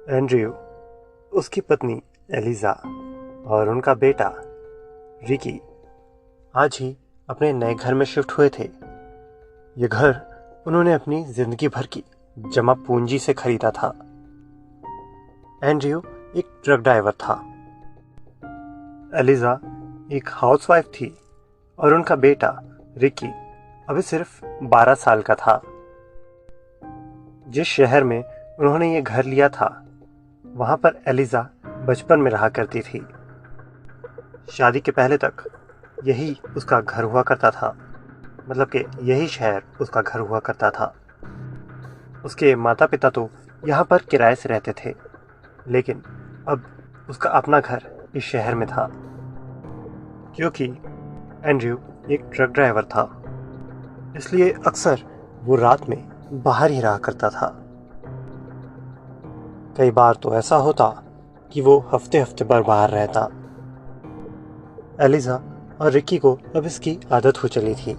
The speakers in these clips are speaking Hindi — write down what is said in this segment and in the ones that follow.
एंड्रयू, उसकी पत्नी एलिजा और उनका बेटा रिकी आज ही अपने नए घर में शिफ्ट हुए थे। ये घर उन्होंने अपनी जिंदगी भर की जमा पूंजी से खरीदा था। एंड्रयू एक ट्रक ड्राइवर था, एलिजा एक हाउसवाइफ थी और उनका बेटा रिकी अभी सिर्फ 12 साल का था। जिस शहर में उन्होंने ये घर लिया था, वहां पर एलिजा बचपन में रहा करती थी। शादी के पहले तक यही उसका घर हुआ करता था, मतलब कि यही शहर उसका घर हुआ करता था। उसके माता पिता तो यहाँ पर किराए से रहते थे, लेकिन अब उसका अपना घर इस शहर में था, क्योंकि एंड्रयू एक ट्रक ड्राइवर था। इसलिए अक्सर वो रात में बाहर ही रहा करता था। कई बार तो ऐसा होता कि वो हफ्ते हफ्ते भर बाहर रहता। एलिजा और रिकी को अब इसकी आदत हो चली थी।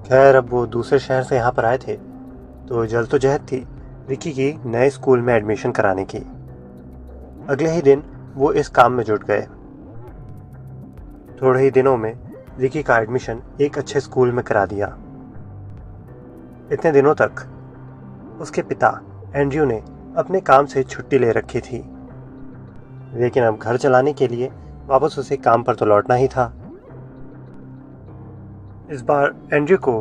खैर, अब वो दूसरे शहर से यहाँ पर आए थे, तो जद्दोजहद थी रिकी की नए स्कूल में एडमिशन कराने की। अगले ही दिन वो इस काम में जुट गए। थोड़े ही दिनों में रिकी का एडमिशन एक अच्छे स्कूल में करा दिया। इतने दिनों तक उसके पिता एंड्रयू ने अपने काम से छुट्टी ले रखी थी, लेकिन अब घर चलाने के लिए वापस उसे काम पर तो लौटना ही था। इस बार एंड्रयू को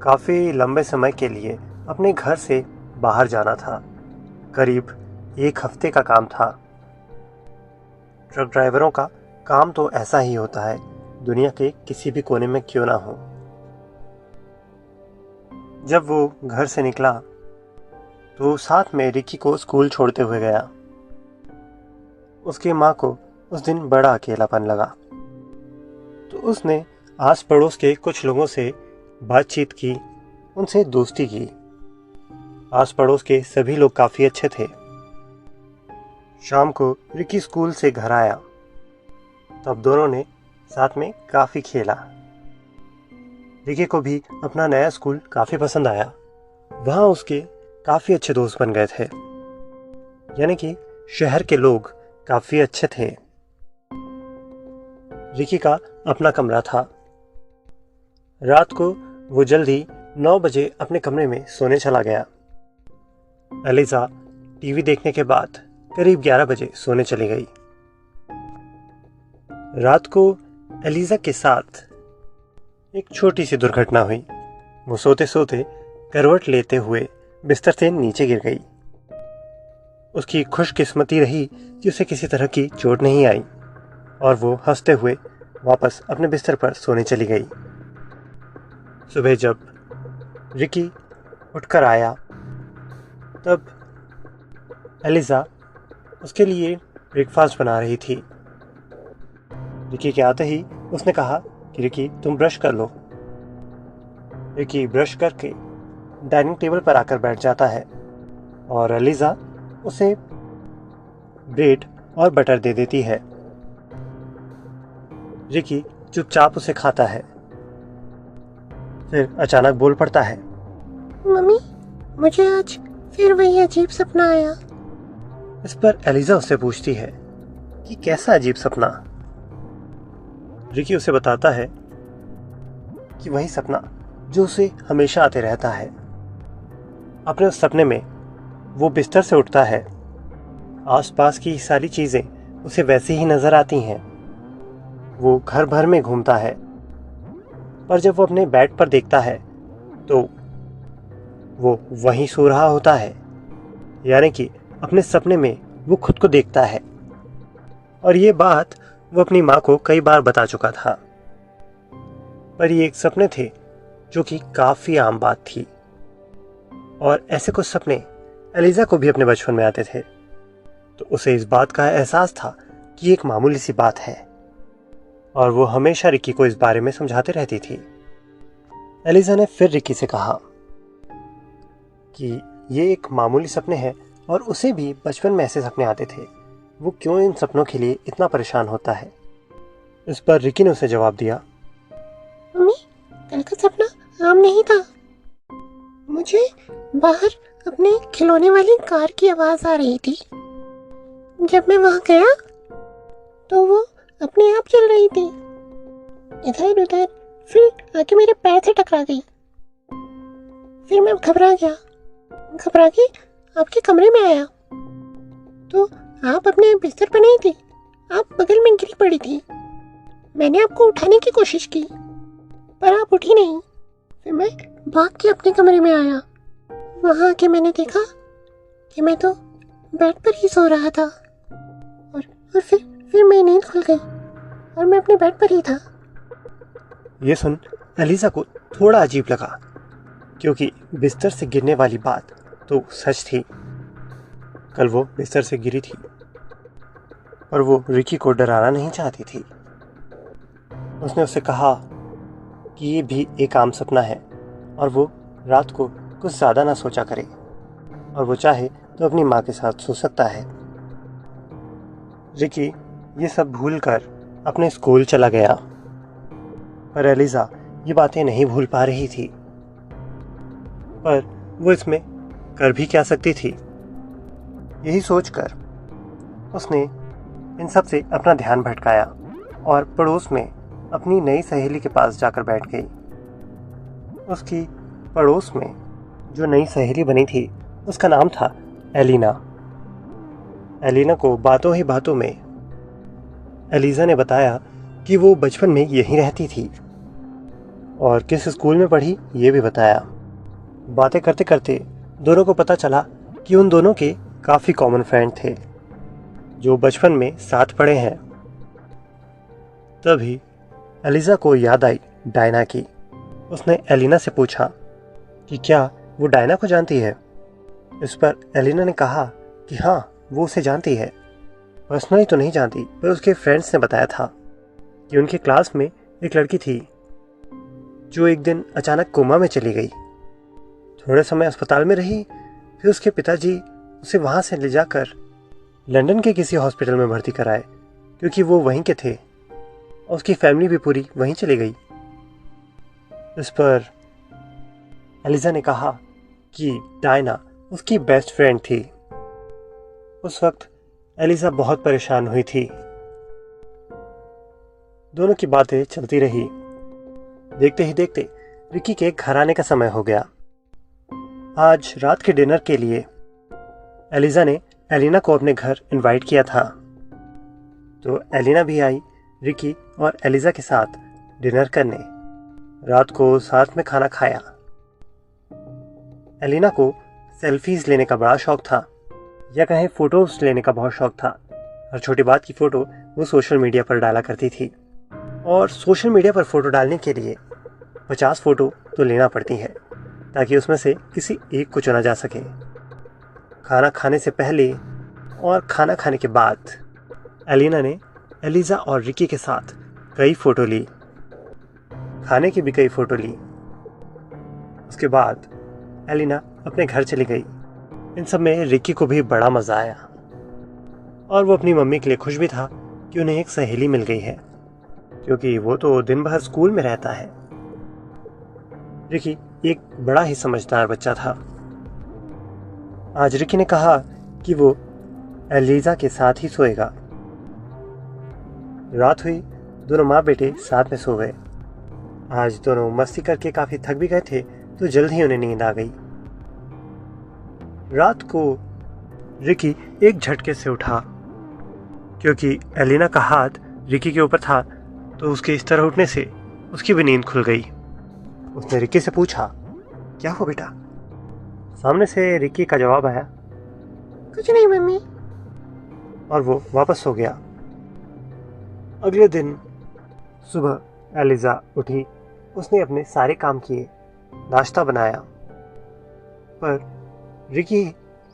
काफ़ी लंबे समय के लिए अपने घर से बाहर जाना था। करीब एक हफ्ते का काम था। ट्रक ड्राइवरों का काम तो ऐसा ही होता है, दुनिया के किसी भी कोने में क्यों ना हो। जब वो घर से निकला तो साथ में रिकी को स्कूल छोड़ते हुए गया। उसकी माँ को उस दिन बड़ा अकेलापन लगा, तो उसने आस पड़ोस के कुछ लोगों से बातचीत की, उनसे दोस्ती की। आस पड़ोस के सभी लोग काफ़ी अच्छे थे। शाम को रिकी स्कूल से घर आया, तब दोनों ने साथ में काफ़ी खेला। रिकी को भी अपना नया स्कूल काफ़ी पसंद आया। वहाँ उसके काफ़ी अच्छे दोस्त बन गए थे, यानी कि शहर के लोग काफ़ी अच्छे थे। रिकी का अपना कमरा था। रात को वो जल्दी 9 बजे अपने कमरे में सोने चला गया। एलिजा टीवी देखने के बाद करीब 11 बजे सोने चली गई। रात को एलिजा के साथ एक छोटी सी दुर्घटना हुई। वो सोते सोते करवट लेते हुए बिस्तर से नीचे गिर गई। उसकी खुशकिस्मती रही कि उसे किसी तरह की चोट नहीं आई और वो हंसते हुए वापस अपने बिस्तर पर सोने चली गई। सुबह जब रिकी उठकर आया, तब एलिजा उसके लिए ब्रेकफास्ट बना रही थी। रिकी के आते ही उसने कहा कि रिकी, तुम ब्रश कर लो। रिकी ब्रश करके डाइनिंग टेबल पर आकर बैठ जाता है और एलिजा उसे ब्रेड और बटर दे देती है। रिकी चुपचाप उसे खाता है। फिर अचानक बोल पड़ता है, मम्मी, मुझे आज फिर वही अजीब सपना आया। इस पर एलिजा उससे पूछती है कि कैसा अजीब सपना। रिकी उसे बताता है कि वही सपना जो उसे हमेशा आते रहता है। अपने उस सपने में वो बिस्तर से उठता है, आसपास की सारी चीजें उसे वैसी ही नजर आती हैं। वो घर भर में घूमता है, पर जब वो अपने बेड पर देखता है तो वो वहीं सो रहा होता है, यानी कि अपने सपने में वो खुद को देखता है। और ये बात वो अपनी माँ को कई बार बता चुका था, पर ये एक सपने थे जो कि काफ़ी आम बात थी। और ऐसे कुछ सपने एलिजा को भी अपने बचपन में आते थे, तो उसे इस बात का एहसास था कि एक मामूली सी बात है, और वो हमेशा रिकी को इस बारे में समझाते रहती थी। एलिजा ने फिर रिकी से कहा कि ये एक मामूली सपने हैं और उसे भी बचपन में ऐसे सपने आते थे, वो क्यों इन सपनों के लिए इतना परेशान होता है। इस पर रिकी ने उसे जवाब दिया, मम्मी, कल का सपना आम नहीं था। मुझे बाहर अपने खिलौने वाली कार की आवाज़ आ रही थी। जब मैं वहाँ गया तो वो अपने आप चल रही थी, इधर उधर, फिर आके मेरे पैर से टकरा गई। फिर मैं घबरा गया, घबरा के आपके कमरे में आया तो आप अपने बिस्तर पर नहीं थी, आप बगल में गिरी पड़ी थी। मैंने आपको उठाने की कोशिश की पर आप उठी नहीं। फिर मैं भाग के अपने कमरे में आया। वहाँ आके मैंने देखा कि मैं तो बेड पर ही सो रहा था और फिर मेरी नींद खुल गई और मैं अपने बेड पर ही था। ये सुन एलिजा को थोड़ा अजीब लगा, क्योंकि बिस्तर से गिरने वाली बात तो सच थी। कल वो बिस्तर से गिरी थी और वो रिकी को डराना नहीं चाहती थी। उसने उससे कहा कि ये भी एक आम सपना है और वो रात को कुछ ज़्यादा ना सोचा करे, और वो चाहे तो अपनी माँ के साथ सो सकता है। रिकी ये सब भूलकर अपने स्कूल चला गया, पर एलिजा ये बातें नहीं भूल पा रही थी। पर वो इसमें कर भी क्या सकती थी। यही सोचकर उसने इन सब से अपना ध्यान भटकाया और पड़ोस में अपनी नई सहेली के पास जाकर बैठ गई। उसकी पड़ोस में जो नई सहेली बनी थी उसका नाम था एलिना। एलिना को बातों ही बातों में एलिजा ने बताया कि वो बचपन में यहीं रहती थी और किस स्कूल में पढ़ी ये भी बताया। बातें करते करते दोनों को पता चला कि उन दोनों के काफ़ी कॉमन फ्रेंड थे जो बचपन में साथ पढ़े हैं। तभी एलिजा को याद आई डायना की। उसने एलिना से पूछा कि क्या वो डायना को जानती है। इस पर एलिना ने कहा कि हाँ, वो उसे जानती है। पर्सनली तो नहीं जानती, पर उसके फ्रेंड्स ने बताया था कि उनके क्लास में एक लड़की थी जो एक दिन अचानक कोमा में चली गई। थोड़े समय अस्पताल में रही, फिर उसके पिताजी उसे वहाँ से ले जाकर लंदन के किसी हॉस्पिटल में भर्ती कराए, क्योंकि वो वहीं के थे और उसकी फैमिली भी पूरी वहीं चली गई। इस पर एलिजा ने कहा कि डायना उसकी बेस्ट फ्रेंड थी। उस वक्त एलिजा बहुत परेशान हुई थी। दोनों की बातें चलती रही। देखते ही देखते रिकी के घर आने का समय हो गया। आज रात के डिनर के लिए एलिजा ने एलिना को अपने घर इनवाइट किया था, तो एलिना भी आई रिकी और एलिजा के साथ डिनर करने। रात को साथ में खाना खाया। एलिना को सेल्फीज लेने का बड़ा शौक था, या कहें फोटोज लेने का बहुत शौक था। हर छोटी बात की फ़ोटो वो सोशल मीडिया पर डाला करती थी, और सोशल मीडिया पर फ़ोटो डालने के लिए 50 फ़ोटो तो लेना पड़ती है ताकि उसमें से किसी एक को चुना जा सके। खाना खाने से पहले और खाना खाने के बाद एलिना ने एलिजा और रिकी के साथ कई फ़ोटो ली, खाने की भी कई फ़ोटो ली। उसके बाद एलिना अपने घर चली गई। इन सब में रिकी को भी बड़ा मज़ा आया और वो अपनी मम्मी के लिए खुश भी था कि उन्हें एक सहेली मिल गई है, क्योंकि वो तो दिन भर स्कूल में रहता है। रिकी एक बड़ा ही समझदार बच्चा था। आज रिकी ने कहा कि वो एलिजा के साथ ही सोएगा। रात हुई, दोनों माँ बेटे साथ में सो गए। आज दोनों मस्ती करके काफ़ी थक भी गए थे, तो जल्द ही उन्हें नींद आ गई। रात को रिकी एक झटके से उठा, क्योंकि एलिना का हाथ रिकी के ऊपर था, तो उसके इस तरह उठने से उसकी भी नींद खुल गई। उसने रिकी से पूछा, क्या हुआ बेटा? सामने से रिकी का जवाब आया, कुछ नहीं मम्मी। और वो वापस सो गया। अगले दिन सुबह एलिजा उठी। उसने अपने सारे काम किए, नाश्ता बनाया, पर रिकी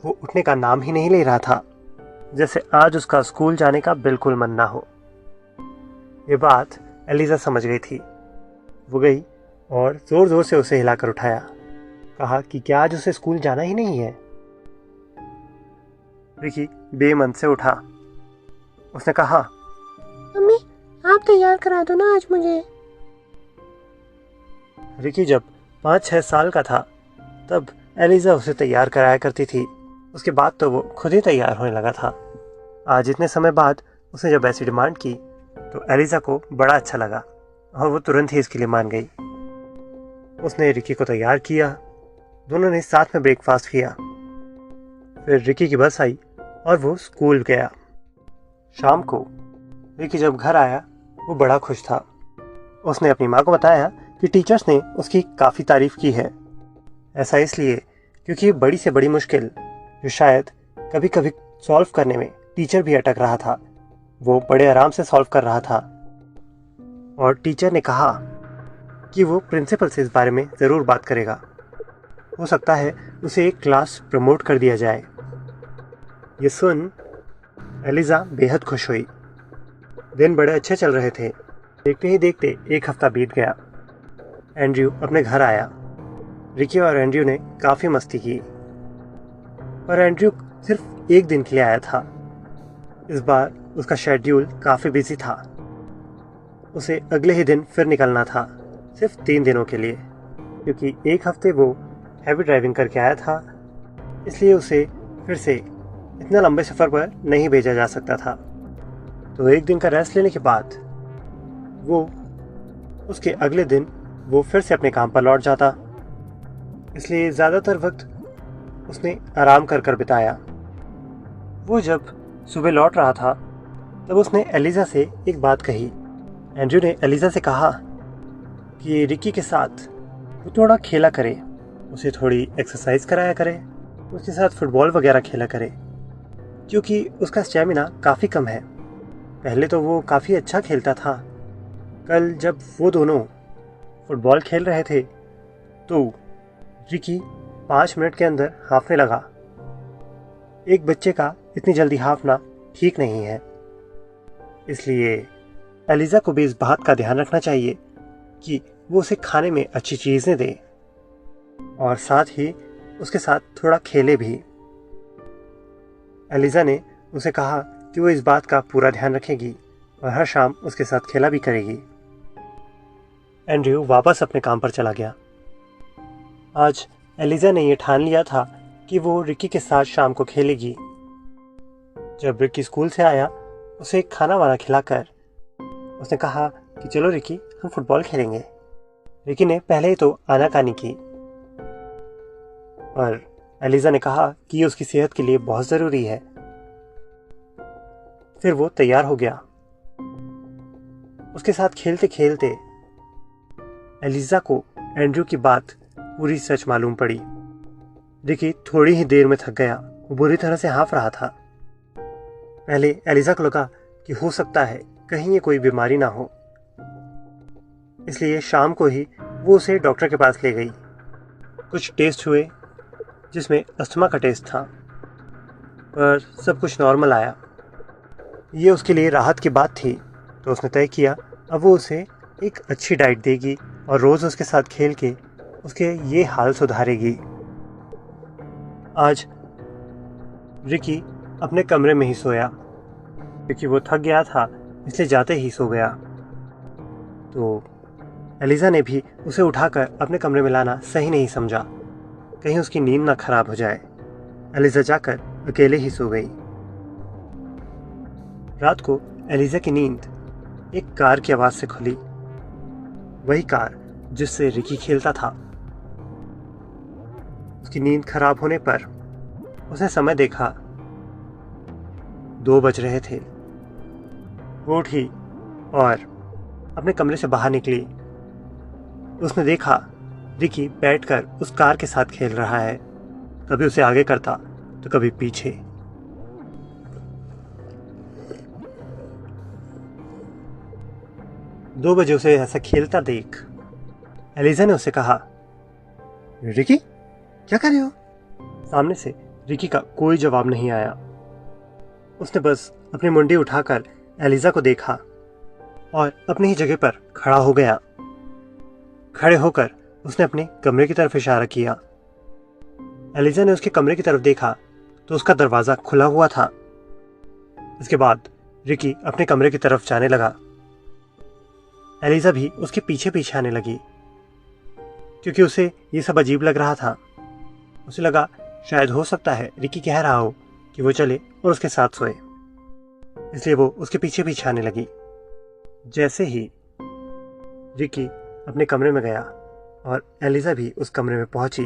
वो उठने का नाम ही नहीं ले रहा था, जैसे आज उसका स्कूल जाने का बिल्कुल मन ना हो। ये बात एलिजा समझ गई थी। वो गई और ज़ोर ज़ोर से उसे हिलाकर उठाया, कहा कि क्या आज उसे स्कूल जाना ही नहीं है। रिकी बेमन से उठा। उसने कहा, मम्मी आप तैयार करा दो ना आज मुझे। रिकी जब 5-6 साल का था तब एलिजा उसे तैयार कराया करती थी। उसके बाद तो वो खुद ही तैयार होने लगा था। आज इतने समय बाद उसने जब ऐसी डिमांड की तो एलिजा को बड़ा अच्छा लगा और वो तुरंत ही इसके लिए मान गई। उसने रिकी को तैयार किया। दोनों ने साथ में ब्रेकफास्ट किया। फिर रिकी की बस आई और वो स्कूल गया। शाम को रिकी जब घर आया वो बड़ा खुश था। उसने अपनी माँ को बताया कि टीचर्स ने उसकी काफ़ी तारीफ की है। ऐसा इसलिए क्योंकि बड़ी से बड़ी मुश्किल जो शायद कभी कभी सॉल्व करने में टीचर भी अटक रहा था, वो बड़े आराम से सॉल्व कर रहा था। और टीचर ने कहा कि वो प्रिंसिपल से इस बारे में ज़रूर बात करेगा। हो सकता है उसे एक क्लास प्रमोट कर दिया जाए। ये सुन एलिजा बेहद खुश हुई। दिन बड़े अच्छे चल रहे थे। देखते ही देखते एक हफ्ता बीत गया। एंड्रयू अपने घर आया। रिकी और एंड्रयू ने काफ़ी मस्ती की, पर एंड्रयू सिर्फ एक दिन के लिए आया था। इस बार उसका शेड्यूल काफ़ी बिजी था। उसे अगले ही दिन फिर निकलना था, सिर्फ 3 दिनों के लिए, क्योंकि एक हफ्ते वो हैवी ड्राइविंग करके आया था। इसलिए उसे फिर से इतना लंबे सफ़र पर नहीं भेजा जा सकता था। तो एक दिन का रेस्ट लेने के बाद उसके अगले दिन वो फिर से अपने काम पर लौट जाता। इसलिए ज़्यादातर वक्त उसने आराम कर कर बिताया। वो जब सुबह लौट रहा था तब उसने एलिजा से एक बात कही। एंड्रयू ने एलिजा से कहा कि रिकी के साथ वो थोड़ा खेला करे, उसे थोड़ी एक्सरसाइज कराया करे, उसके साथ फुटबॉल वगैरह खेला करे, क्योंकि उसका स्टैमिना काफ़ी कम है। पहले तो वो काफ़ी अच्छा खेलता था। कल जब वो दोनों फुटबॉल खेल रहे थे तो रिकी 5 मिनट के अंदर हाफने लगा। एक बच्चे का इतनी जल्दी हाफना ठीक नहीं है। इसलिए एलिजा को भी इस बात का ध्यान रखना चाहिए कि वो उसे खाने में अच्छी चीज़ें दे और साथ ही उसके साथ थोड़ा खेले भी। एलिजा ने उसे कहा कि वो इस बात का पूरा ध्यान रखेगी और हर शाम उसके साथ खेला भी करेगी। एंड्रयू वापस अपने काम पर चला गया। आज एलिजा ने यह ठान लिया था कि वो रिकी के साथ शाम को खेलेगी। जब रिकी स्कूल से आया उसे खाना वाना खिलाकर उसने कहा कि चलो रिकी, हम फुटबॉल खेलेंगे। रिकी ने पहले ही तो आनाकानी की, और एलिजा ने कहा कि ये उसकी सेहत के लिए बहुत ज़रूरी है। फिर वो तैयार हो गया। उसके साथ खेलते खेलते एलिजा को एंड्रयू की बात पूरी सच मालूम पड़ी। रिकी थोड़ी ही देर में थक गया। वो बुरी तरह से हाँफ रहा था। पहले एलिजा को लगा कि हो सकता है कहीं ये कोई बीमारी ना हो, इसलिए शाम को ही वो उसे डॉक्टर के पास ले गई। कुछ टेस्ट हुए जिसमें अस्थमा का टेस्ट था, पर सब कुछ नॉर्मल आया। ये उसके लिए राहत की बात थी। तो उसने तय किया अब वो उसे एक अच्छी डाइट देगी और रोज़ उसके साथ खेल के उसके ये हाल सुधारेगी। आज रिकी अपने कमरे में ही सोया, क्योंकि वो थक गया था इसलिए जाते ही सो गया। तो एलिजा ने भी उसे उठाकर अपने कमरे में लाना सही नहीं समझा, कहीं उसकी नींद ना खराब हो जाए। एलिजा जाकर अकेले ही सो गई। रात को एलिजा की नींद एक कार की आवाज़ से खुली, वही कार जिससे रिकी खेलता था। उसकी नींद खराब होने पर उसने समय देखा, 2 बज रहे थे। वो उठी और अपने कमरे से बाहर निकली। उसने देखा रिकी बैठकर उस कार के साथ खेल रहा है, कभी उसे आगे करता तो कभी पीछे। दो बजे उसे ऐसा खेलता देख एलिजा ने उससे कहा, रिकी क्या कर रहे हो? सामने से रिकी का कोई जवाब नहीं आया। उसने बस अपनी मुंडी उठाकर एलिजा को देखा और अपनी ही जगह पर खड़ा हो गया। खड़े होकर उसने अपने कमरे की तरफ इशारा किया। एलिजा ने उसके कमरे की तरफ देखा तो उसका दरवाज़ा खुला हुआ था। इसके बाद रिकी अपने कमरे की तरफ जाने लगा। एलिजा भी उसके पीछे पीछे आने लगी, क्योंकि उसे ये सब अजीब लग रहा था। उसे लगा शायद हो सकता है रिकी कह रहा हो कि वो चले और उसके साथ सोए, इसलिए वो उसके पीछे पीछे आने लगी। जैसे ही रिकी अपने कमरे में गया और एलिजा भी उस कमरे में पहुंची,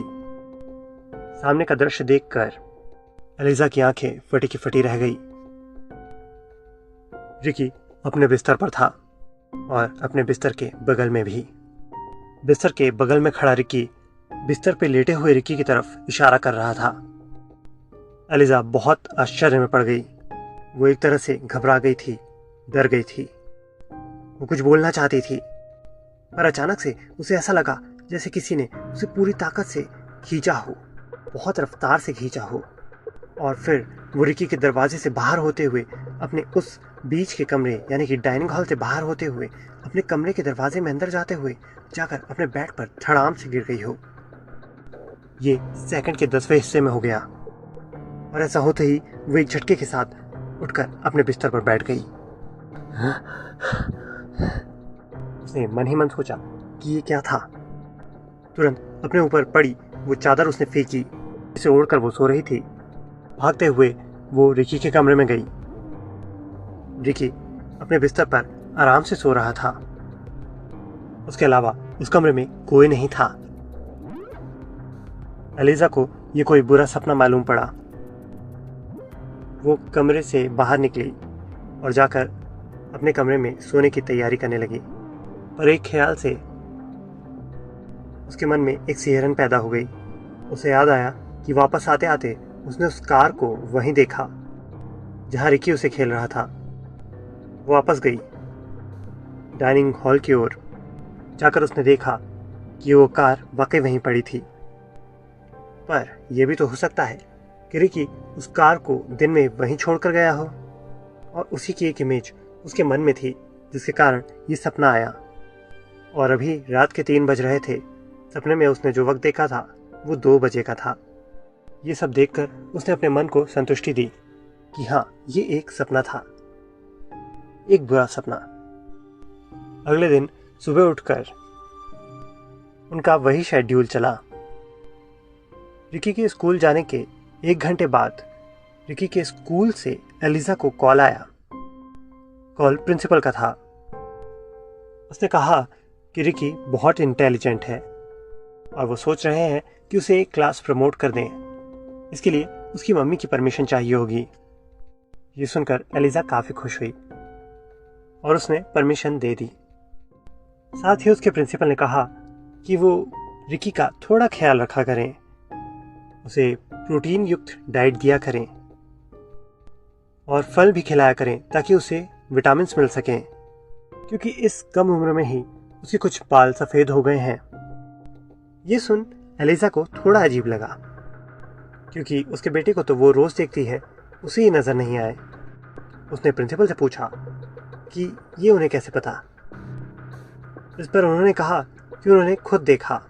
सामने का दृश्य देखकर एलिजा की आंखें फटी की फटी रह गई। रिकी अपने बिस्तर पर था और अपने बिस्तर के बगल में भी। बिस्तर के बगल में खड़ा रिकी बिस्तर पे लेटे हुए रिकी की तरफ इशारा कर रहा था। एलिजा बहुत आश्चर्य में पड़ गई। वो एक तरह से घबरा गई थी, डर गई थी। वो कुछ बोलना चाहती थी, पर अचानक से उसे ऐसा लगा जैसे किसी ने उसे पूरी ताकत से खींचा हो, बहुत रफ्तार से खींचा हो। और फिर वो रिकी के दरवाजे से बाहर होते हुए अपने उस बीच के कमरे यानी कि डाइनिंग हॉल से बाहर होते हुए अपने कमरे के दरवाजे में अंदर जाते हुए जाकर अपने बेड पर धड़ाम से गिर गई हो। ये सेकंड के 10वें हिस्से में हो गया और ऐसा होते ही वो एक झटके के साथ उठकर अपने बिस्तर पर बैठ गई। उसने मन ही मन सोचा कि ये क्या था। तुरंत अपने ऊपर पड़ी वो चादर उसने फेंकी, इसे ओढ़कर वो सो रही थी। भागते हुए वो रिकी के कमरे में गई। रिकी अपने बिस्तर पर आराम से सो रहा था। उसके अलावा उस कमरे में कोई नहीं था। एलिजा को यह कोई बुरा सपना मालूम पड़ा। वो कमरे से बाहर निकली और जाकर अपने कमरे में सोने की तैयारी करने लगी, पर एक ख्याल से उसके मन में एक सिहरन पैदा हो गई। उसे याद आया कि वापस आते आते उसने उस कार को वहीं देखा जहां रिकी उसे खेल रहा था। वो वापस गई डाइनिंग हॉल की ओर। जाकर उसने देखा कि वो कार वाकई वहीं पड़ी थी। पर यह भी तो हो सकता है कि रिकी उस कार को दिन में वहीं छोड़कर गया हो और उसी की एक इमेज उसके मन में थी, जिसके कारण ये सपना आया। और अभी रात के 3 बज रहे थे। सपने में उसने जो वक्त देखा था वो 2 बजे का था। ये सब देखकर उसने अपने मन को संतुष्टि दी कि हाँ, ये एक सपना था, एक बुरा सपना। अगले दिन सुबह उठकर उनका वही शेड्यूल चला। रिकी के स्कूल जाने के 1 घंटे बाद रिकी के स्कूल से एलिजा को कॉल आया। कॉल प्रिंसिपल का था। उसने कहा कि रिकी बहुत इंटेलिजेंट है और वो सोच रहे हैं कि उसे एक क्लास प्रमोट कर दें। इसके लिए उसकी मम्मी की परमिशन चाहिए होगी। ये सुनकर एलिजा काफी खुश हुई और उसने परमिशन दे दी। साथ ही उसके प्रिंसिपल ने कहा कि वो रिकी का थोड़ा ख्याल रखा करें, उसे प्रोटीन युक्त डाइट दिया करें और फल भी खिलाया करें ताकि उसे विटामिन मिल सकें, क्योंकि इस कम उम्र में ही उसके कुछ बाल सफेद हो गए हैं। ये सुन एलिजा को थोड़ा अजीब लगा, क्योंकि उसके बेटे को तो वो रोज देखती है, उसे ही नजर नहीं आए। उसने प्रिंसिपल से पूछा कि ये उन्हें कैसे पता। इस पर उन्होंने कहा कि उन्होंने खुद देखा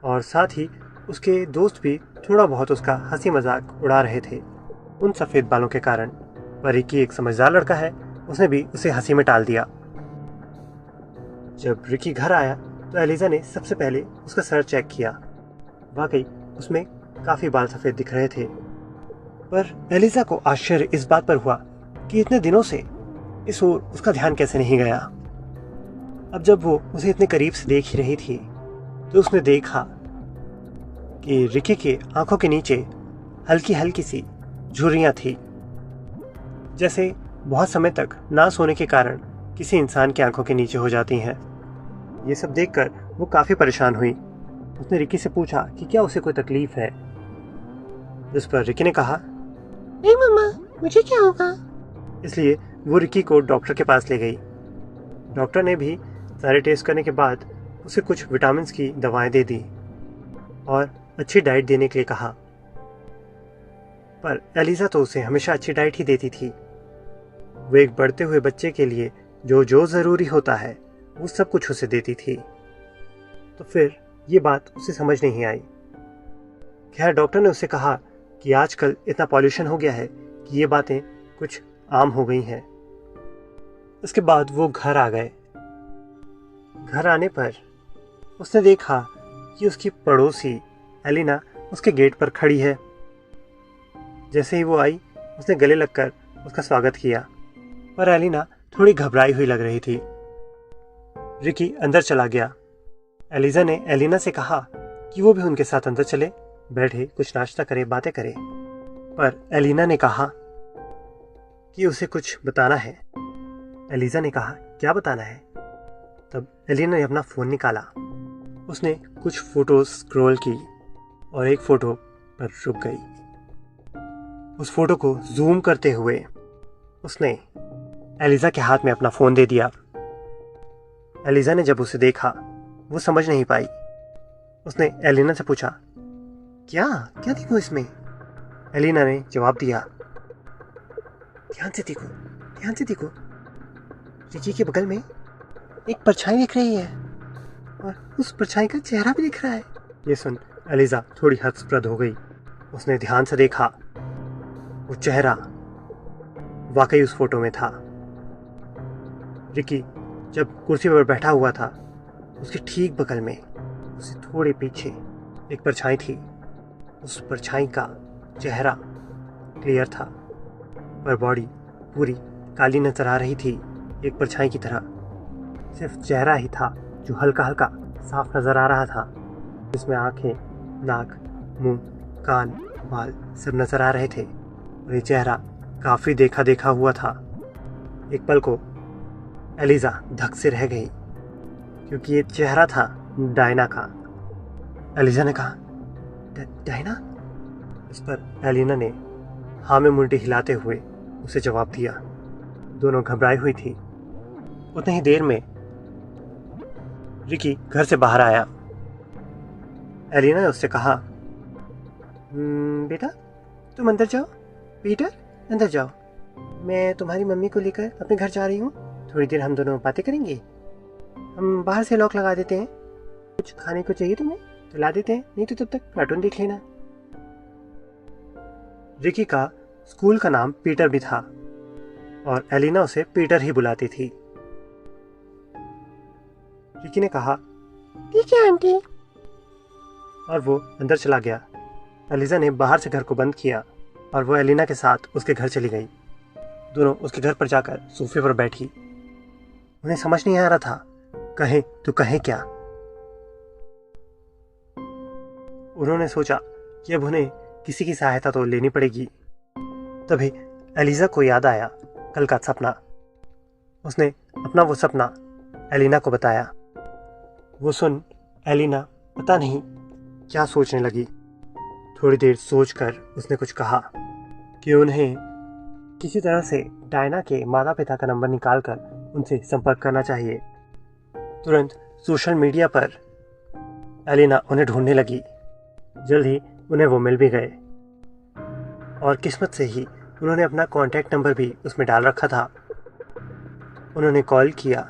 और साथ ही उसके दोस्त भी थोड़ा बहुत उसका हंसी मजाक उड़ा रहे थे उन सफेद बालों के कारण। पर रिकी एक समझदार लड़का है, उसने भी उसे हंसी में टाल दिया। जब रिकी घर आया तो एलिजा ने सबसे पहले उसका सर चेक किया। वाकई उसमें काफी बाल सफेद दिख रहे थे। पर एलिजा को आश्चर्य इस बात पर हुआ कि इतने दिनों से इस ओर उसका ध्यान कैसे नहीं गया। अब जब वो उसे इतने करीब से देख ही रही थी तो उसने देखा कि रिकी के आंखों के नीचे हल्की हल्की सी झुर्रियां थी, जैसे बहुत समय तक ना सोने के कारण किसी इंसान की आंखों के नीचे हो जाती हैं। ये सब देखकर वो काफी परेशान हुई। उसने रिकी से पूछा कि क्या उसे कोई तकलीफ है, जिस पर रिकी ने कहा, नहीं मम्मा, मुझे क्या होगा। इसलिए वो रिकी को डॉक्टर के पास ले गई। डॉक्टर ने भी सारे टेस्ट करने के बाद उसे कुछ विटामिन की दवाएं दे दी और अच्छी डाइट देने के लिए कहा। पर एलिजा तो उसे हमेशा अच्छी डाइट ही देती थी। वो एक बढ़ते हुए बच्चे के लिए जो जो जरूरी होता है वो सब कुछ उसे देती थी। तो फिर ये बात उसे समझ नहीं आई। खैर, डॉक्टर ने उसे कहा कि आजकल इतना पॉल्यूशन हो गया है कि ये बातें कुछ आम हो गई हैं। उसके बाद वो घर आ गए। घर आने पर उसने देखा कि उसकी पड़ोसी एलिना उसके गेट पर खड़ी है। जैसे ही वो आई उसने गले लगकर उसका स्वागत किया, पर एलिना थोड़ी घबराई हुई लग रही थी। रिकी अंदर चला गया। एलिजा ने एलिना से कहा कि वो भी उनके साथ अंदर चले, बैठे कुछ नाश्ता करे, बातें करे, पर एलिना ने कहा कि उसे कुछ बताना है। एलिजा ने कहा क्या बताना है? तब एलिना ने अपना फ़ोन निकाला। उसने कुछ फोटोज स्क्रॉल की और एक फ़ोटो पर रुक गई। उस फोटो को जूम करते हुए उसने एलिजा के हाथ में अपना फ़ोन दे दिया। एलिजा ने जब उसे देखा वो समझ नहीं पाई। उसने एलिना से पूछा क्या क्या देखो इसमें? एलिना ने जवाब दिया ध्यान से देखो, ध्यान से देखो। रिकी के बगल में एक परछाई दिख रही है और उस परछाई का चेहरा भी दिख रहा है। ये सुन एलिजा थोड़ी हतप्रद हो गई। उसने ध्यान से देखा, वो चेहरा वाकई उस फोटो में था। रिकी जब कुर्सी पर बैठा हुआ था उसके ठीक बगल में, उससे थोड़े पीछे एक परछाई थी। उस परछाई का चेहरा क्लियर था, पर बॉडी पूरी काली नजर आ रही थी, एक परछाई की तरह। सिर्फ चेहरा ही था जो हल्का हल्का साफ नजर आ रहा था, जिसमें आंखें, नाक, मुंह, कान, बाल सब नजर आ रहे थे। और ये चेहरा काफी देखा देखा हुआ था। एक पल को एलिजा धक से रह गई, क्योंकि ये चेहरा था डायना का। एलिजा ने कहा डायना? इस पर एलिना ने हाँ में मुंडी हिलाते हुए उसे जवाब दिया। दोनों घबराई हुई थी। उतनी ही देर में रिकी घर से बाहर आया। एलिना ने उससे कहा बेटा तुम अंदर जाओ, पीटर अंदर जाओ, मैं तुम्हारी मम्मी को लेकर अपने घर जा रही हूँ। थोड़ी देर हम दोनों बातें करेंगे। हम बाहर से लॉक लगा देते हैं। कुछ खाने को चाहिए तुम्हें तो ला देते हैं, नहीं तो तब तक कार्टून देख लेना। रिकी का स्कूल का नाम पीटर भी था और एलिना उसे पीटर ही बुलाती थी। रिकी ने कहा ठीक है आंटी, और वो अंदर चला गया। एलिजा ने बाहर से घर को बंद किया और वो एलिना के साथ उसके घर चली गई। दोनों उसके घर पर जाकर सोफे पर बैठी। उन्हें समझ नहीं आ रहा था कहें तो कहें क्या। उन्होंने सोचा कि अब उन्हें किसी की सहायता तो लेनी पड़ेगी। तभी एलिजा को याद आया कल का सपना। उसने अपना वो सपना एलिना को बताया। वो सुन एलिना पता नहीं क्या सोचने लगी। थोड़ी देर सोचकर उसने कुछ कहा कि उन्हें किसी तरह से डायना के माता पिता का नंबर निकालकर उनसे संपर्क करना चाहिए। तुरंत सोशल मीडिया पर एलिना उन्हें ढूंढने लगी। जल्द ही उन्हें वो मिल भी गए और किस्मत से ही उन्होंने अपना कॉन्टैक्ट नंबर भी उसमें डाल रखा था। उन्होंने कॉल किया।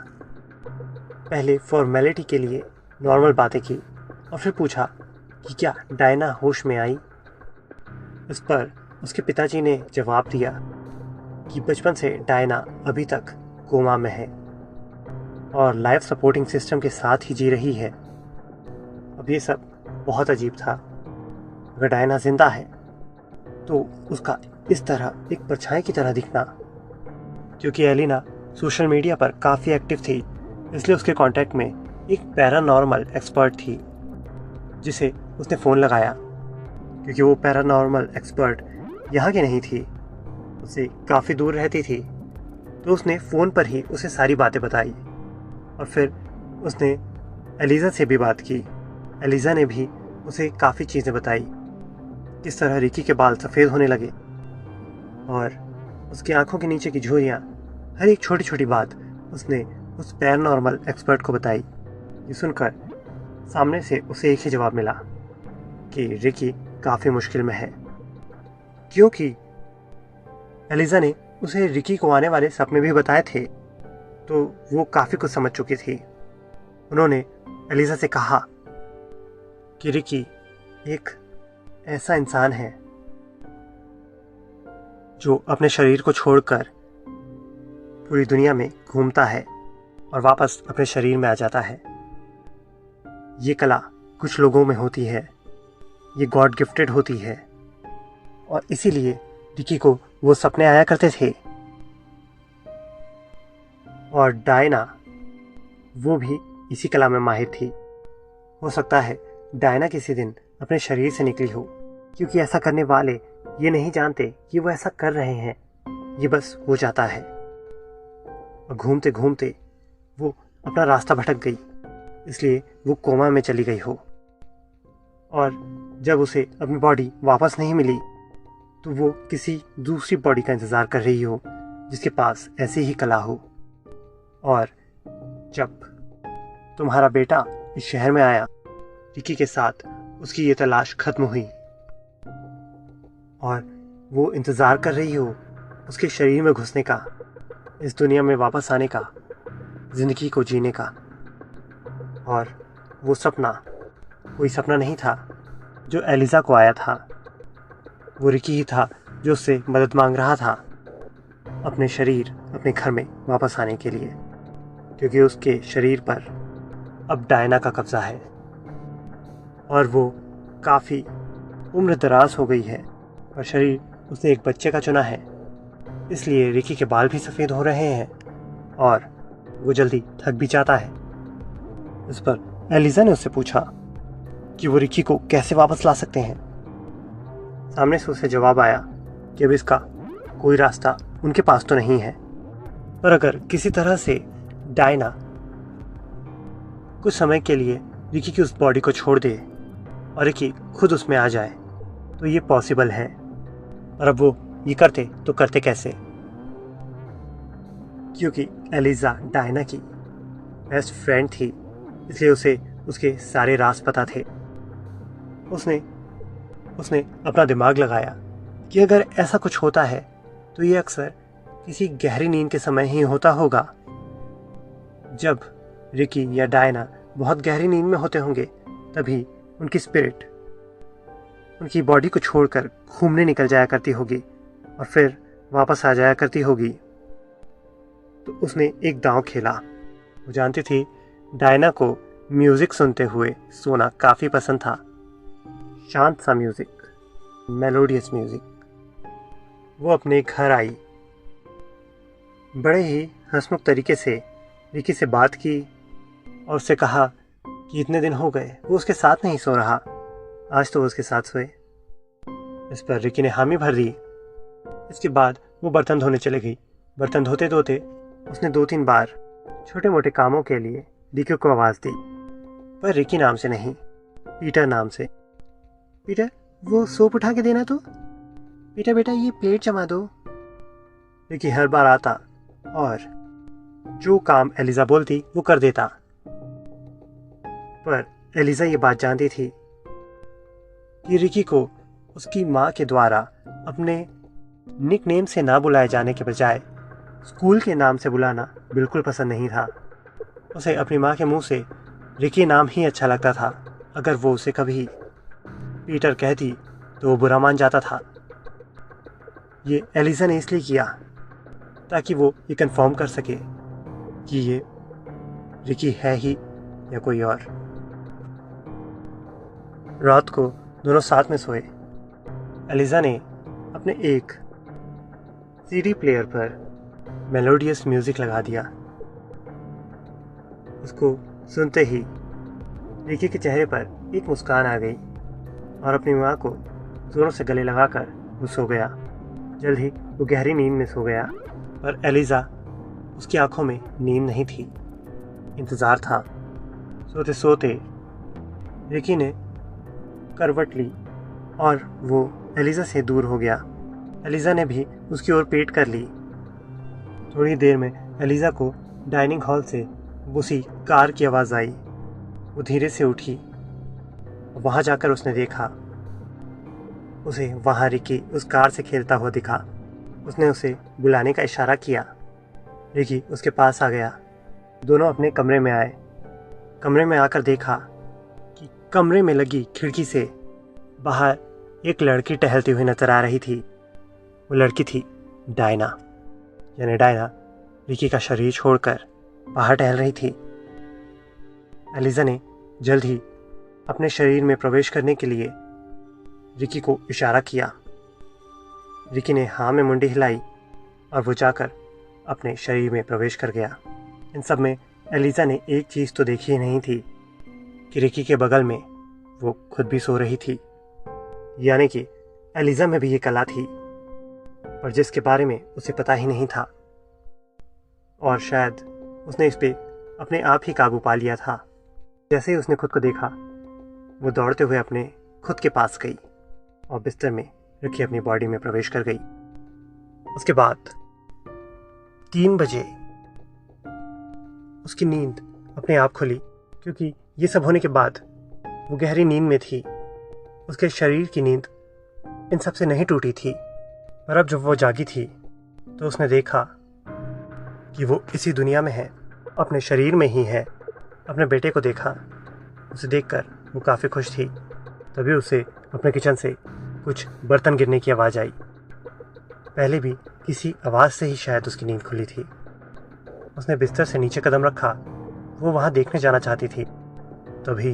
पहले फॉर्मेलिटी के लिए नॉर्मल बातें की और फिर पूछा कि क्या डायना होश में आई। इस पर उसके पिताजी ने जवाब दिया कि बचपन से डायना अभी तक कोमा में है और लाइफ सपोर्टिंग सिस्टम के साथ ही जी रही है। अब ये सब बहुत अजीब था। अगर डायना जिंदा है तो उसका इस तरह एक परछाई की तरह दिखना। क्योंकि एलिना सोशल मीडिया पर काफ़ी एक्टिव थी, इसलिए उसके कांटेक्ट में एक पैरानॉर्मल एक्सपर्ट थी जिसे उसने फ़ोन लगाया। क्योंकि वो पैरानॉर्मल एक्सपर्ट यहाँ की नहीं थी, उससे काफ़ी दूर रहती थी, तो उसने फ़ोन पर ही उसे सारी बातें बताई। और फिर उसने एलिजा से भी बात की। एलिजा ने भी उसे काफ़ी चीज़ें बताई, किस तरह रिकी के बाल सफ़ेद होने लगे और उसकी आंखों के नीचे की झुर्रियाँ। हर एक छोटी छोटी बात उसने उस पैरानॉर्मल एक्सपर्ट को बताई। ये सुनकर सामने से उसे एक ही जवाब मिला कि रिकी काफ़ी मुश्किल में है। क्योंकि एलिजा ने उसे रिकी को आने वाले सपने भी बताए थे, तो वो काफ़ी कुछ समझ चुकी थी। उन्होंने एलिजा से कहा कि रिकी एक ऐसा इंसान है जो अपने शरीर को छोड़कर पूरी दुनिया में घूमता है और वापस अपने शरीर में आ जाता है। ये कला कुछ लोगों में होती है, ये गॉड गिफ्टेड होती है और इसीलिए रिकी को वो सपने आया करते थे। और डायना वो भी इसी कला में माहिर थी। हो सकता है डायना किसी दिन अपने शरीर से निकली हो, क्योंकि ऐसा करने वाले ये नहीं जानते कि वो ऐसा कर रहे हैं, ये बस हो जाता है। और घूमते घूमते वो अपना रास्ता भटक गई, इसलिए वो कोमा में चली गई हो। और जब उसे अपनी बॉडी वापस नहीं मिली तो वो किसी दूसरी बॉडी का इंतज़ार कर रही हो जिसके पास ऐसी ही कला हो। और जब तुम्हारा बेटा इस शहर में आया, रिकी के साथ उसकी ये तलाश खत्म हुई और वो इंतज़ार कर रही हो उसके शरीर में घुसने का, इस दुनिया में वापस आने का, ज़िंदगी को जीने का। और वो सपना कोई सपना नहीं था जो एलिज़ा को आया था, वो रिकी ही था जो उससे मदद मांग रहा था अपने शरीर अपने घर में वापस आने के लिए, क्योंकि उसके शरीर पर अब डायना का कब्ज़ा है और वो काफ़ी उम्र दराज हो गई है। और शरीर उसने एक बच्चे का चुना है, इसलिए रिकी के बाल भी सफ़ेद हो रहे हैं और वो जल्दी थक भी जाता है। इस पर एलिज़ा ने उससे पूछा कि वो रिकी को कैसे वापस ला सकते हैं। सामने से उसे जवाब आया कि अब इसका कोई रास्ता उनके पास तो नहीं है, पर अगर किसी तरह से डायना कुछ समय के लिए रिकी की उस बॉडी को छोड़ दे और रिकी खुद उसमें आ जाए तो ये पॉसिबल है। और अब वो ये करते तो करते कैसे, क्योंकि एलिज़ा डायना की बेस्ट फ्रेंड थी, इसलिए उसे उसके सारे राज पता थे। उसने अपना दिमाग लगाया कि अगर ऐसा कुछ होता है तो ये अक्सर किसी गहरी नींद के समय ही होता होगा। जब रिकी या डायना बहुत गहरी नींद में होते होंगे तभी उनकी स्पिरिट उनकी बॉडी को छोड़कर घूमने निकल जाया करती होगी और फिर वापस आ जाया करती होगी। तो उसने एक दांव खेला। वो जानती थी डायना को म्यूज़िक सुनते हुए सोना काफ़ी पसंद था, शांत सा म्यूज़िक, मेलोडियस म्यूज़िक। वो अपने घर आई, बड़े ही हंसमुख तरीके से रिकी से बात की और उससे कहा कि इतने दिन हो गए वो उसके साथ नहीं सो रहा, आज तो वो उसके साथ सोए। इस पर रिकी ने हामी भर दी। इसके बाद वो बर्तन धोने चले गई। बर्तन धोते धोते उसने 2-3 बार छोटे मोटे कामों के लिए रिकी को आवाज़ दी, पर रिकी नाम से नहीं, पीटर नाम से। पीटर, वो सोप उठा के देना तो। पीटर बेटा, ये प्लेट जमा दो। रिकी हर बार आता और जो काम एलिज़ा बोलती वो कर देता, पर एलिज़ा ये बात जानती थी कि रिकी को उसकी माँ के द्वारा अपने निकनेम से ना बुलाए जाने के बजाय स्कूल के नाम से बुलाना बिल्कुल पसंद नहीं था। उसे अपनी माँ के मुंह से रिकी नाम ही अच्छा लगता था। अगर वो उसे कभी पीटर कहती तो वो बुरा मान जाता था। ये एलिज़ा ने इसलिए किया ताकि वो ये कंफर्म कर सके कि ये रिकी है ही या कोई और। रात को दोनों साथ में सोए। एलिज़ा ने अपने एक सीडी प्लेयर पर मेलोडियस म्यूज़िक लगा दिया। उसको सुनते ही रिकी के चेहरे पर एक मुस्कान आ गई और अपनी माँ को जोरों से गले लगाकर वो सो गया। जल्द ही वो गहरी नींद में सो गया, पर एलिज़ा उसकी आंखों में नींद नहीं थी, इंतज़ार था। सोते सोते रिकी ने करवट ली और वो एलिज़ा से दूर हो गया। एलिज़ा ने भी उसकी ओर पीठ कर ली। थोड़ी देर में एलिज़ा को डाइनिंग हॉल से उसी कार की आवाज़ आई। वो धीरे से उठी। वहाँ जाकर उसने देखा, उसे वहाँ रिकी उस कार से खेलता हुआ दिखा। उसने उसे बुलाने का इशारा किया। रिकी उसके पास आ गया। दोनों अपने कमरे में आए। कमरे में आकर देखा कि कमरे में लगी खिड़की से बाहर एक लड़की टहलती हुई नजर आ रही थी। वो लड़की थी डायना, यानी डायना रिकी का शरीर छोड़कर बाहर टहल रही थी। एलिज़ा ने जल्द ही अपने शरीर में प्रवेश करने के लिए रिकी को इशारा किया। रिकी ने हाँ में मुंडी हिलाई और वो जाकर अपने शरीर में प्रवेश कर गया। इन सब में एलिजा ने एक चीज़ तो देखी ही नहीं थी कि रिकी के बगल में वो खुद भी सो रही थी, यानी कि एलिजा में भी ये कला थी, पर जिसके बारे में उसे पता ही नहीं था, और शायद उसने इस पे अपने आप ही काबू पा लिया था। जैसे ही उसने खुद को देखा, वो दौड़ते हुए अपने खुद के पास गई और बिस्तर में रिकी अपनी बॉडी में प्रवेश कर गई। उसके बाद 3 बजे उसकी नींद अपने आप खुली, क्योंकि ये सब होने के बाद वो गहरी नींद में थी। उसके शरीर की नींद इन सब से नहीं टूटी थी, पर अब जब वो जागी थी तो उसने देखा कि वो इसी दुनिया में है, अपने शरीर में ही है। अपने बेटे को देखा, उसे देखकर वो काफ़ी खुश थी। तभी उसे अपने किचन से कुछ बर्तन गिरने की आवाज़ आई। पहले भी किसी आवाज़ से ही शायद उसकी नींद खुली थी। उसने बिस्तर से नीचे कदम रखा, वो वहाँ देखने जाना चाहती थी। तभी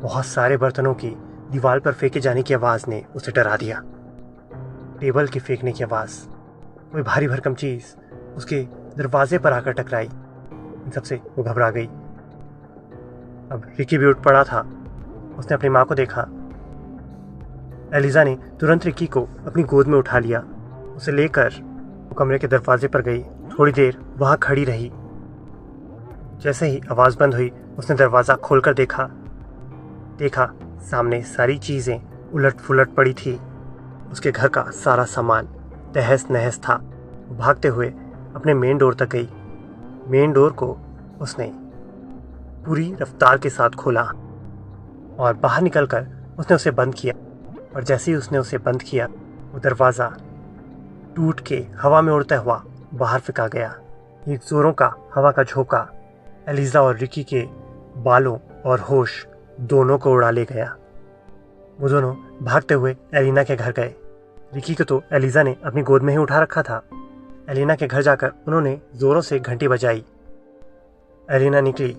बहुत सारे बर्तनों की दीवार पर फेंके जाने की आवाज़ ने उसे डरा दिया। टेबल की फेंकने की आवाज़, कोई भारी भरकम चीज़ उसके दरवाजे पर आकर टकराई। इन सबसे वो घबरा गई। अब रिकी भी उठ पड़ा था। उसने अपनी माँ को देखा। एलिजा ने तुरंत रिकी को अपनी गोद में उठा लिया। उसे लेकर वो कमरे के दरवाजे पर गई। थोड़ी देर वहाँ खड़ी रही। जैसे ही आवाज़ बंद हुई, उसने दरवाज़ा खोलकर देखा सामने सारी चीज़ें उलट पुलट पड़ी थी। उसके घर का सारा सामान तहस नहस था। वो भागते हुए अपने मेन डोर तक गई। मेन डोर को उसने पूरी रफ्तार के साथ खोला और बाहर निकलकर उसने उसे बंद किया। और जैसे ही उसने उसे बंद किया, वो दरवाज़ा टूट के हवा में उड़ता हुआ बाहर फेंका गया। एक जोरों का हवा का झोंका एलिजा और रिकी के बालों और होश दोनों को उड़ा ले गया। वो दोनों भागते हुए एलिना के घर गए। रिकी को तो एलिजा ने अपनी गोद में ही उठा रखा था। एलिना के घर जाकर उन्होंने जोरों से घंटी बजाई। एलिना निकली।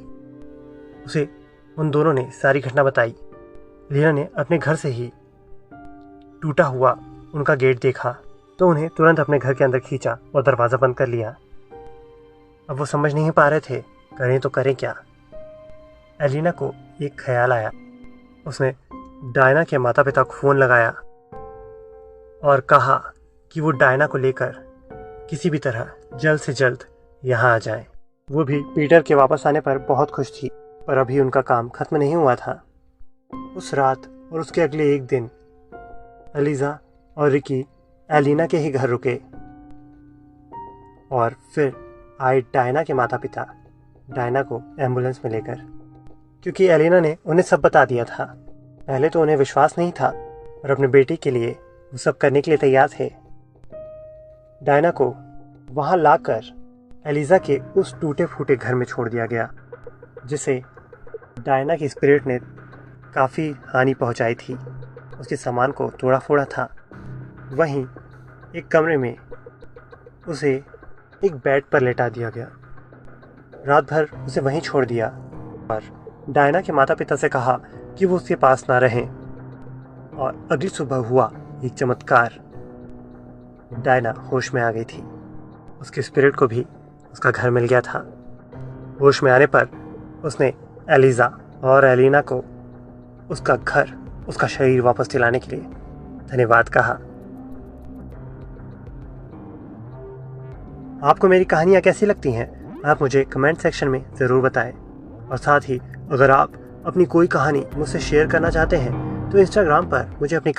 उसे उन दोनों ने सारी घटना बताई। एलिना ने अपने घर से ही टूटा हुआ उनका गेट देखा तो उन्हें तुरंत अपने घर के अंदर खींचा और दरवाज़ा बंद कर लिया। अब वो समझ नहीं पा रहे थे करें तो करें क्या। एलिना को एक ख्याल आया। उसने डायना के माता पिता को फ़ोन लगाया और कहा कि वो डायना को लेकर किसी भी तरह जल्द से जल्द यहाँ आ जाएं। वो भी पीटर के वापस आने पर बहुत खुश थी, पर अभी उनका काम ख़त्म नहीं हुआ था। उस रात और उसके अगले एक दिन एलिजा और रिकी एलिना के ही घर रुके और फिर आए डायना के माता पिता डायना को एम्बुलेंस में लेकर, क्योंकि एलिना ने उन्हें सब बता दिया था। पहले तो उन्हें विश्वास नहीं था, और अपने बेटी के लिए वो सब करने के लिए तैयार थे। डायना को वहाँ लाकर एलिजा के उस टूटे फूटे घर में छोड़ दिया गया, जिसे डायना की स्पिरिट ने काफ़ी हानि पहुँचाई थी। उसके सामान को तोड़ा फोड़ा था। वहीं एक कमरे में उसे एक बेड पर लेटा दिया गया। रात भर उसे वहीं छोड़ दिया और डायना के माता पिता से कहा कि वो उसके पास ना रहें। और अगली सुबह हुआ एक चमत्कार। डायना होश में आ गई थी। उसके स्पिरिट को भी उसका घर मिल गया था। होश में आने पर उसने एलिजा और एलिना को उसका घर, उसका शरीर वापस दिलाने के लिए धन्यवाद कहा। आपको मेरी कहानियाँ कैसी लगती हैं, आप मुझे कमेंट सेक्शन में ज़रूर बताएं। और साथ ही अगर आप अपनी कोई कहानी मुझसे शेयर करना चाहते हैं तो इंस्टाग्राम पर मुझे अपनी